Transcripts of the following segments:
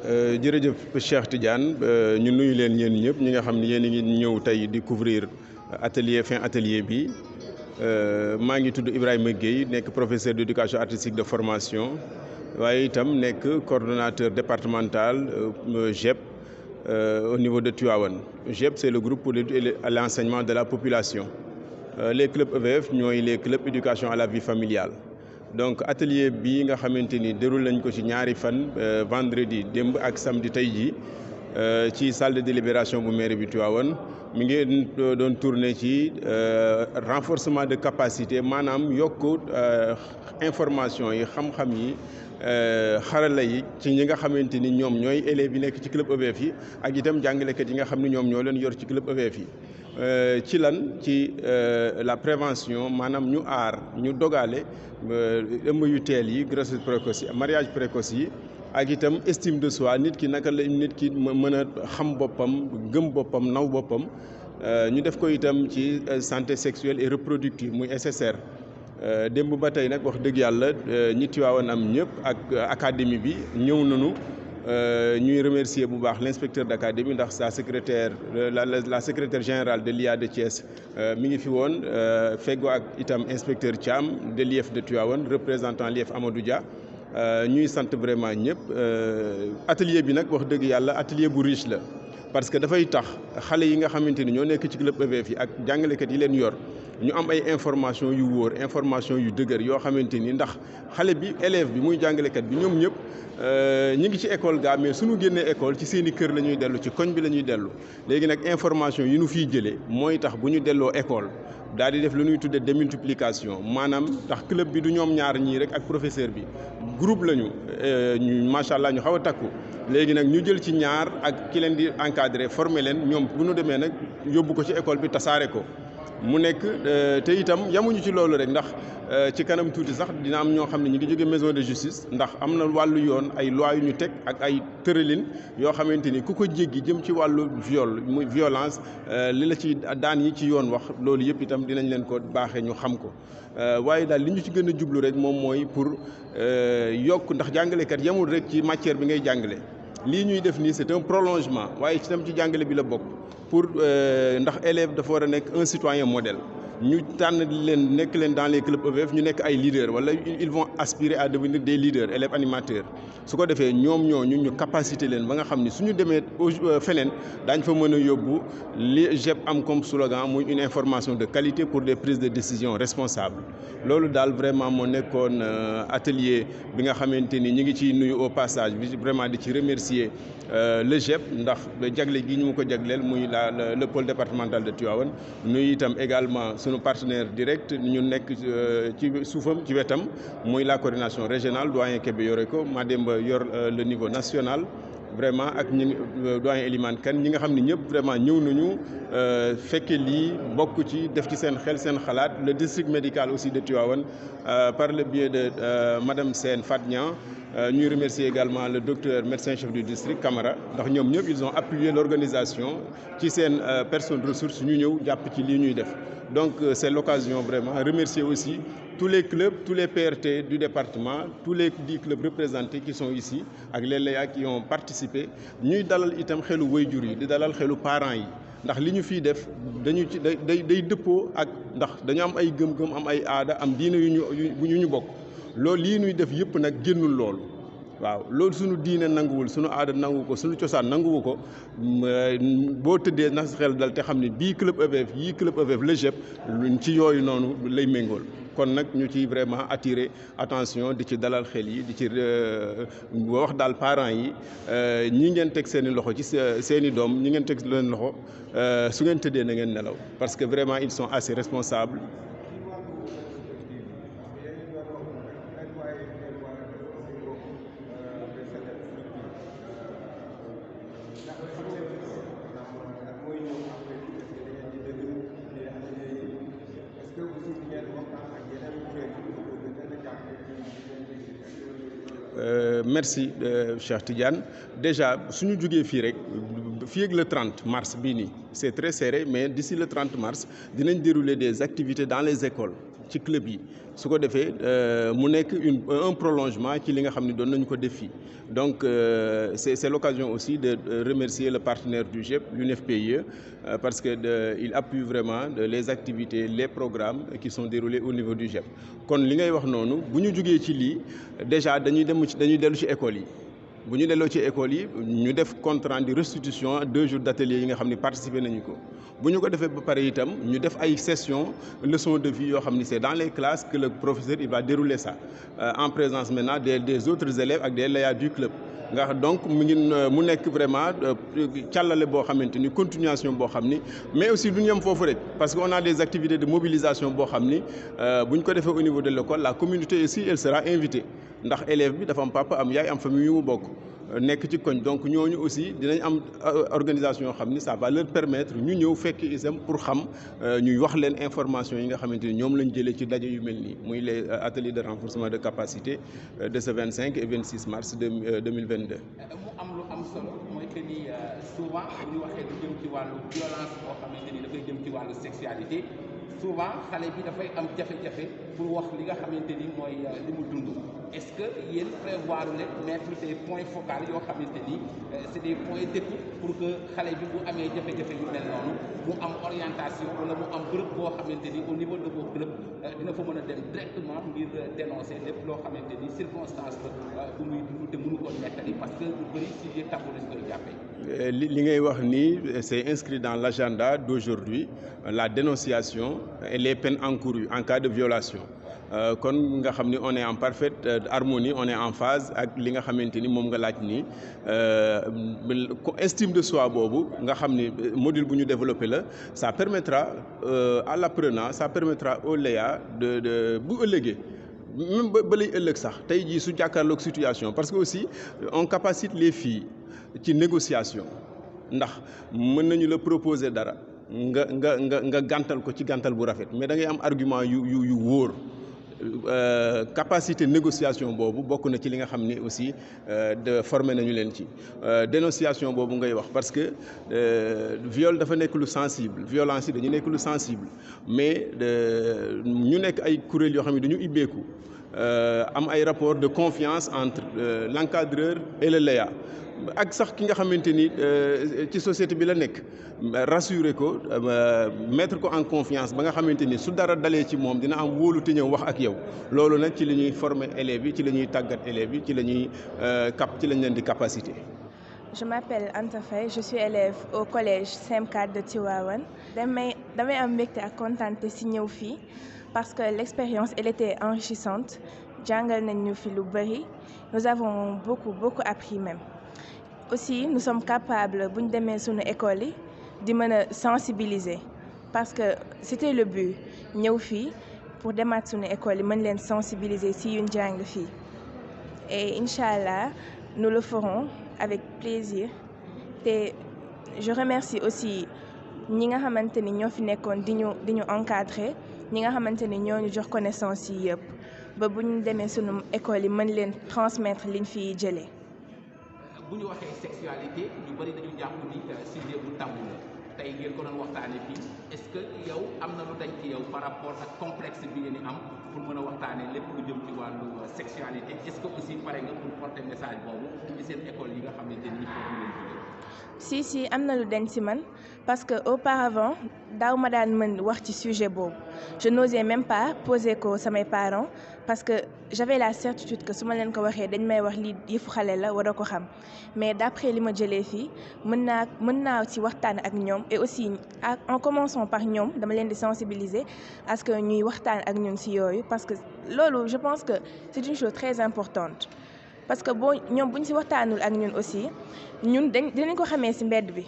jërëjëf Cheikh Tidiane ñu nuyu leen ñeen ñëpp ñi nga xam ne yéen a ngi ñëw tey di couvrir fin atelier bi maa ngi tudd Ibrahima Gueye nekk professeur d'éducation artistique de formation waaye itam nekk coordonnateur départemental GEP au niveau de Tivaouane. GEP c'est le groupe pour l'enseignement de la population. Les clubs EVF ñooy les clubs éducation à la vie familiale. Donc atelier bi nga xamante ni déroulé nañ ko ci ñaari fan vendredi démb ak samedi tey jii ci salle de délibération bu mairie bi Tivaouane mi ngi doon tourner ci renforcement de capacité maanaam yokk information yi xam-xam yi xarala yi ci ñi nga xamante ni ñoom ñooy élèves yi nekk ci club EVF yi ak itam jàngalekat yi nga xam ne ñoom ñoo leen yor ci club EVF yi. ci lan ci la prévention maanaam ñu aar ñu dogale ëmb yu teel yi grossesse précoce yi mariage précoce yi ak itam estime de soi nit ki naka la nit ki mën a xam boppam gëm boppam naw boppam ñu def ko itam ci santé sexuelle et reproductive muy SSR. démb ba tey nag wax dëgg yàlla ñi Tivaouane am ñëpp ak académie bi ñëw nañu. ñuy remercier bu baax l'inspecteur d'académie ndax sa secrétaire la secrétaire générale de l'IA de Thiès mi ngi fi woon feggoo ak itam inspecteur Thiam de l'IEF de Tivaouane représentant l'IEF Amadou Dia ñuy sant vraiment ñëpp atelier bi nag wax dëgg yàlla atelier bu riche la parce que dafay tax xale yi nga xamante ni ñoo nekk ci club EVF yi ak jàngalekat yi leen yor ñu am ay information yu wóor information yu dëgër yoo xamante ni ndax xale bi élève bi muy jàngalekat bi ñoom ñëpp ñi ngi ci école gaa mais suñu génnee école ci seen i kër la ñuy dellu ci koñ bi la ñuy dellu léegi nag information yi ñu fiy jëlee mooy tax bu ñu delloo école daal di def lu ñuy tuddee démultiplication maanaam tax club bi du ñoom ñaar ñii rek ak professeur bi groupe la ñu macha allah ñu xaw a takku léegi nag ñu jël ci ñaar ak ki leen di encadrer former leen ñoom bu ñu demee nag yóbbu ko ci école bi tasaare ko mu nekk te itam yamuñu ci loolu rek ndax ci kanam tuuti sax dina am ñoo xam ne ñu ngi jóge maison de justice ndax am na wàllu yoon ay loi yu ñu teg ak ay tëralin yoo xamante ni ku ko jéggi jëm ci wàllu viol muy violence li la ci daan yi ci yoon wax loolu yëpp itam dinañ leen ko baaxee ñu xam ko waaye daal li ñu ci gën a jublu rek moom mooy pour yokk ndax jàngalekat yemul rek ci matière bi ngay jàngale lii ñuy def nii c'est un prolongement waaye itam ci jàngale bi la bokk pour ndax élève dafa war a nekk un citoyen modèle ñu tànn leen nekk leen dans les clubs EVF ñu nekk ay leaders wala ils vont aspirer à devenir des leaders élèves animateurs su ko defee ñoom ñooñu ñu capacité leen ba nga xam ni suñu demee feneen daañ fa mën a yóbbu li GEP am comme slogan muy une information de qualité pour des prises de décision responsables loolu daal vraiment moo nekkoon atelier bi nga xamante ni ñu ngi ciy nuyu au passage bi vraiment di ci remercier le GEP ndax jagle gi ñu ko jagleel muy le pôle départemental de Tivaouane nuyu itam également sunu partenaire direct ñu nekk ci suufam ci wetam muy la coordination régionale doyen Kébé yore ko Mademba yor le niveau national vraiment ak ñi doyen Elimane Kane ñi nga xam ne ñëpp vraiment ñëw nañu fekke lii bokk ci def ci seen xel seen xalaat le district médical aussi de Tivaouane par le biais de madame Sène Fatnian ñuy remercier également le docteur médecin chef du district Camara ndax ñoom ñëpp ils ont appuyé l'organisation ci seen personne ressource ñu ñëw jàpp ci lii ñuy def donc c'est l'occasion vraiment remercier aussi tous les clubs tous les PRT du département tous les 10 clubs représentés qui sont ici ak les LEA qui ont participé ñuy dalal itam xelu waajur yi di dalal xelu parents yi ndax li ñu fiy def dañu ci day dëppoo ak ndax dañu am ay gëm-gëm am ay aada am diine yu ñu bokk loolu lii ñuy def yëpp nag génnul loolu waaw loolu suñu diine nanguwul suñu aada nangu ko suñu cosaan nanguwu ko boo tëddee na sa xel dal te xam ne bii club EVF yii club EVF le GEP ci yooyu noonu lay méngool kon nag ñu ci vraiment attirer attention di ci dalal xel yi di ci wax daal parents yi ñi ngeen teg seen i loxo ci seen i doom ñi ngeen teg leen loxo su ngeen tëddee na ngeen nelaw parce que vraiment ils sont assez responsables. Merci Cheikh Tidiane déjà suñu jógee fii rek fii ak le 30 mars bii nii c'est très serré mais d'ici le 30 mars dinañ dérouler des activités dans les écoles ci club yi su ko defee mu nekk un prolongement ci li nga xam ne doon nañu ko def fii donc c'est l'occasion aussi de remercier le partenaire du GEP, l'UNFPIE, parce que il appuie vraiment les activités, les programmes qui sont déroulés au niveau du GEP. kon li ngay wax noonu bu ñu jógee ci lii déjà dañuy dellu ci école yi. bu ñu delloo ci école yi ñu def compte rendu restitution 2 jours d'atelier yi nga xam ne participé nañu ko bu ñu ko defee ba pare itam ñu def ay sessions leçons de vie yoo xam ni c'est dans les classes que le professeur il va dérouler ça en présence maintenant des autres élèves ak des layas du club. nga donc mu nekk vraiment càllale boo xamante ni continuation boo xam ni mais aussi du ñu yem foofu rek parce que on a des activités de mobilisation boo xam ni bu ñu ko defee au niveau de l'école la communauté ici elle sera invitée ndax élève bi dafa am papa am yaay am famille yu mu bokk nekk ci koñ donc ñooñu aussi dinañ am organisation yoo xam ni ça va leur permettre ñu ñëw fekk isam pour xam ñuy wax leen information yi nga xamante ni ñoom lañ jëlee ci daje yu mel nii muy les ateliers de renforcement de capacité de ce 25 et 26 mars 2022. mu am lu am solo mooy que ni souvent bu ñu waxee lu jëm ci wàllu violence boo xamante ni dafay jëm ci wàllu sexualité souvent xale bi dafay am jafe-jafe pour wax li nga xamante ni mooy li mu dund. Est-ce que yéen prévoir leen mettre des points focaux yoo xamante ni c'est des points d'écoute pour que xale bi bu amee jafe-jafe yu mel noonu mu am orientation wala mu am bërëb boo xamante ni au niveau de vos clubs dina fa mën a dem directement ngir dénoncer lépp loo xamante ni circonstance la bu muy dund te mënu ko nettali parce que lu bëri sujet tabou lañ koy jàppee. li ngay wax nii c'est inscrit dans l'agenda d'aujourd'hui la dénonciation et les peines encourues en cas de violation. kon nga xam ni on est en parfaite harmonie on est en phase ak li nga xamante ni moom nga laaj nii estime de soi boobu nga xam ni module bu ñu développé la ça permettra à l'apprenant ça permettra au léa de bu ëllëgee même ba lay ëllëg sax tey jii su jàkkaarloog situation parce que aussi on capacite les filles ci négociation ndax mën nañu la proposer dara nga gàntal ko ci gàntal bu rafet mais da ngay am argument yu wóor. Capacité négociation boobu bokk na ci li nga xam ni aussi de formé nañu leen ci dénonciation boobu ngay wax parce que viol dafa nekk lu sensible violence yi dañu nekk lu sensible mais ñu nekk ay kuréel yoo xam ne dañu ibbeeku am ay rapport de confiance entre l'encadreur et le léa ak sax ki nga xamante ni ci société bi la nekk rassurer ko mettre ko en confiance ba nga xamante ni su dara dalee ci moom dina am wóolute ñëw wax ak yow loolu nag ci la ñuy former élèves yi ci la ñuy tàggat élèves yi ci la ñuy ci lañ leen di capacité. Je m'appelle Anta Faye, je suis élève au collège CM4 de Tivaouane. damay am mbégte ak kontaante si ñëw fii parce que l'expérience elle était enrichissante jàngal nañ ñu fi lu bari nous avons beaucoup appris même. Aussi nous sommes capables bu ñu demee suñu école yi di mën a sensibiliser parce que c'était le but ñëw fii pour demaat suñu école yi mën leen sensibiliser si yuñ jàng fii et inch'Allah nous le ferons avec plaisir te je remercie aussi ñi nga xamante ni ñoo fi nekkoon di ñu encadrer ñi nga xamante ni ñoo ñu jox connaissance yi yëpp ba bu ñu demee suñu école yi mën leen transmettre liñ fi jëlee. bu ñu waxee sexualité ñu bari dañu jàpp ni sujet bu tabou la tey ngeen ko doon waxtaanee fii est-ce que yow am na lu dañ ci yow par rapport ak complexe bi ngeen di am pour mën a waxtaanee lépp lu jëm ci wàllu sexualité est-ce que aussi pare nga pour porter message boobu ci seen école yi nga xamante ni foofu ngeen jógee. si am na lu dañ ci man parce que auparavant daaw ma daan mën wax ci sujet boobu je n'osais même pas poser ko samay parents parce que j'avais la certitude que su ma leen ko waxee dañ may wax lii yëfu xale la war a ko xam mais d'après li ma jëlee fii mën naa ci waxtaan ak ñoom et aussi en commençant par ñoom dama leen di sensibiliser à ce que ñuy waxtaan ak ñun ci yooyu parce que loolu je pense que c'est une chose très importante parce que ñoom bu ñu ci waxtaanul ak ñun aussi ñun dinañ ko xamee ci mbedd bi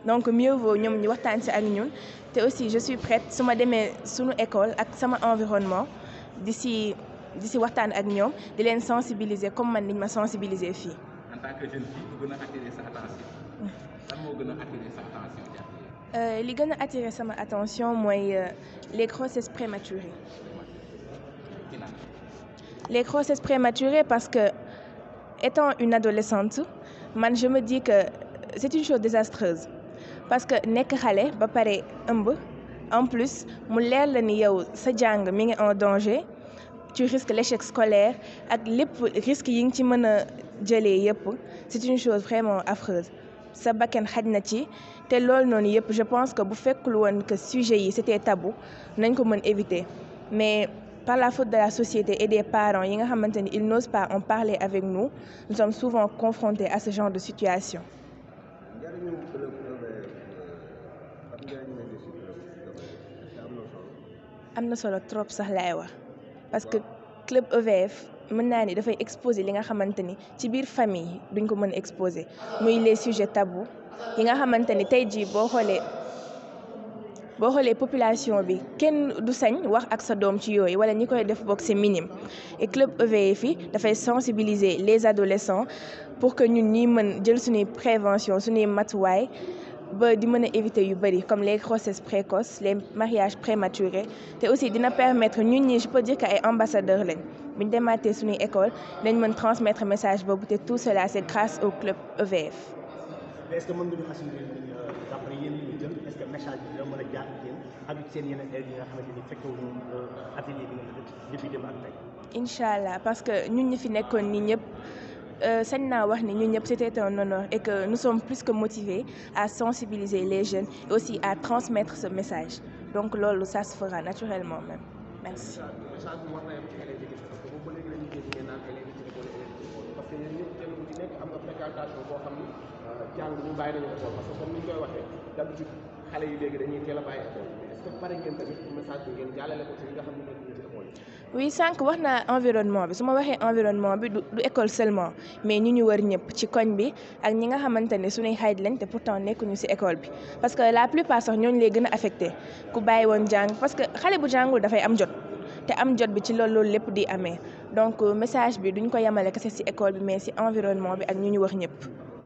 donc mieux vaut ñoom ñu waxtaan ci ak ñun te aussi je suis prête su ma demee suñu école ak sama environnement di ci waxtaan ak ñoom di leen sensibiliser comme man niñ ma sensibiliser fii. En tant que jeune fille bu gën a attirer sa attention. lan moo gën a attirer sa attention. li gën a attirer sama attention mooy les grossesses prématurées. Les grossesses prématurées parce que étant une adolescente man je me dis que c'est une chose désastreuse parce que nekk xale ba pare ëmb en plus mu leer la ni yow sa jàng mi ngi en danger tu risques l'échec scolaire ak lépp risque yi nga ci mën a jëlee yëpp c'est une chose vraiment affreuse sa bakkan xaj na ci te loolu noonu yëpp je pense que bu fekkul woon que sujet yi c'était tabou nañ ko mën éviter mais par la faute de la société et des parents yi nga xamante ni ils n'osent pas en parler avec nous nous sommes souvent confrontés à ce genre de situation. am na solo trop sax laay wax parce que club EVF mën naa ni dafay exposer li nga xamante ni ci biir famille duñ ko mën a exposer muy les sujets tabous yi nga xamante ni tey jii boo xoolee population bi kenn du sañ wax ak sa doom ci yooyu wala ñi koy def bokk c'est minime et club EVF yi dafay sensibiliser les adolescents pour que ñun ñuy mën jël suñuy prévention suñuy matuwaay ba di mën a éviter yu bëri comme les grossesses précoces les mariages prématurés te aussi dina permettre ñun ñi je peux dire que ay ambassadeurs lañ buñ demaatee suñuy école dañ mën transmettre message boobu te tout cela c'est grâce au club EVF. mais est-ce que mën nga ñu assurer d'après yéen ñi jël est-ce que message bi dina mën a jaar ak yéen ak seen yeneen élèves yi nga xamante ni fekkewuñu atelier bi nga def depuis démb ak tey. incha allah parce que ñun ñi fi nekkoon nii ñëpp. sañ naa wax ni ñun ñëpp c'était un honneur et que nous sommes plus que motivés à sensibiliser les jeunes et aussi à transmettre ce message donc loolu ça se fera naturellement même merci. jàng ñu bàyyi nañu école parce que comme ni ñu koy waxee d'habitude xale yi léegi dañuy teel a bàyyi école est-ce que pare ngeen tamit message bi ngeen jàllale ko ci ñi nga xam ne ñoo ci école yi. oui sànq wax naa environnement bi su ma waxee environnement bi du école seulement mais ñu ñu wër ñëpp ci koñ bi ak ñi nga xamante ne suñuy xarit lañ te pourtant nekkuñu ci école bi parce que la plupart sax ñooñu lay gën a affecté ku bàyyi woon jàng parce que xale bu jàngul dafay am jot te am jot bi ci loolu lépp di amee donc message bi duñ ko yemale kese ci école bi mais ci environnement bi ak ñu ñu wër ñëpp.